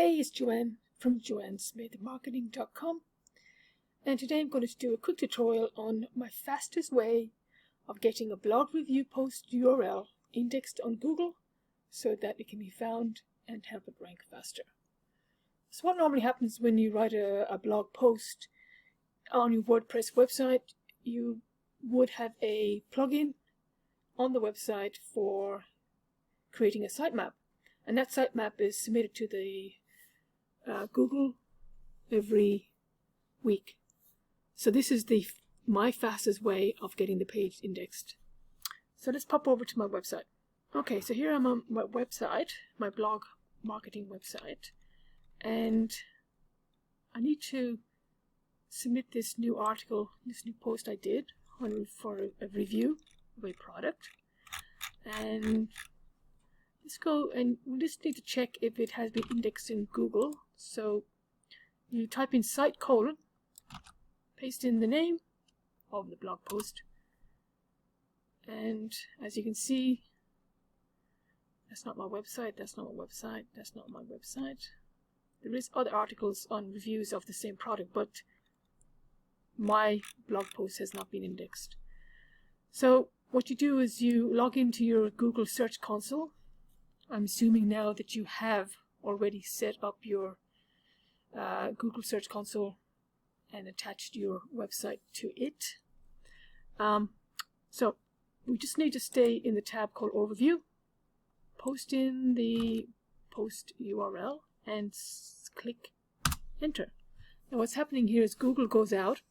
Hey, it's Joanne from joannesmithmarketing.com, and today I'm going to do a quick tutorial on my fastest way of getting a blog review post URL indexed on Google so that it can be found and help it rank faster. So what normally happens when you write a blog post on your WordPress website, you would have a plugin on the website for creating a sitemap, and that sitemap is submitted to the Google every week. So this is my fastest way of getting the page indexed. So let's pop over to my website. Okay, so here I'm on my website, my blog marketing website, and I need to submit this new article, this new post I did for a review of a product. And let's go, and we just need to check if it has been indexed in Google. So you type in site : paste in the name of the blog post, and as you can see, that's not my website, that's not my website, that's not my website. There is other articles on reviews of the same product, but my blog post has not been indexed. So what you do is you log into your Google Search Console. I'm assuming now that you have already set up your Google Search Console and attached your website to it. So we just need to stay in the tab called Overview, post in the post URL, and click Enter. Now what's happening here is Google goes out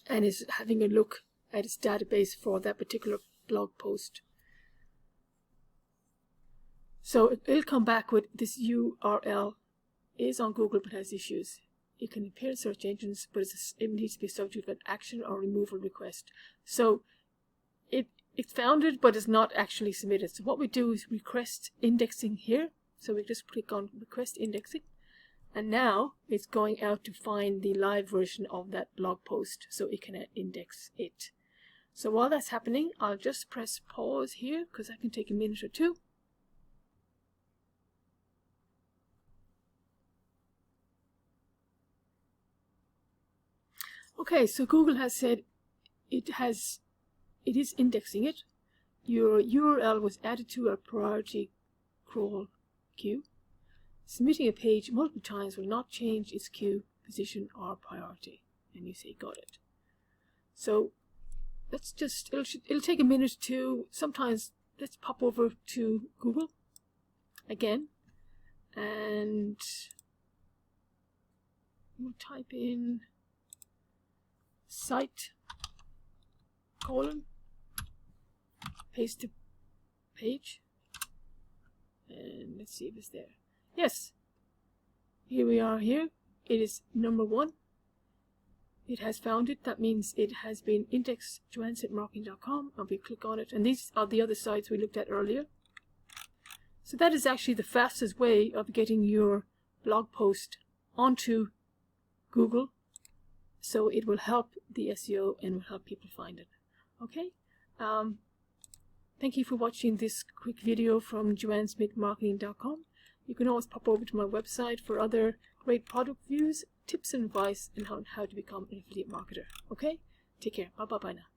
and is having a look at its database for that particular blog post. So it'll come back with this URL is on Google but has issues. It can appear in search engines, but it needs to be subject to an action or removal request. So it's found it, but it's not actually submitted. So what we do is request indexing here. So we just click on request indexing, and now it's going out to find the live version of that blog post so it can index it. So while that's happening, I'll just press pause here because that can take a minute or two. Okay, so Google has said it is indexing it. Your URL was added to a priority crawl queue. Submitting a page multiple times will not change its queue position or priority. And you say got it. So let's just, it'll take a minute to, sometimes let's pop over to Google again, and we'll type in site : paste the page, and let's see if it's there. Yes, here we are. Here it is number 1. It has found it. That means it has been indexed. joannesmithmarketing.com, and we click on it, and these are the other sites we looked at earlier. So that is actually the fastest way of getting your blog post onto Google, so it will help the SEO and will help people find it. Okay, thank you for watching this quick video from joannesmithmarketing.com. You can always pop over to my website for other great product reviews, tips and advice, and how to become an affiliate marketer. Okay, take care. Bye bye now.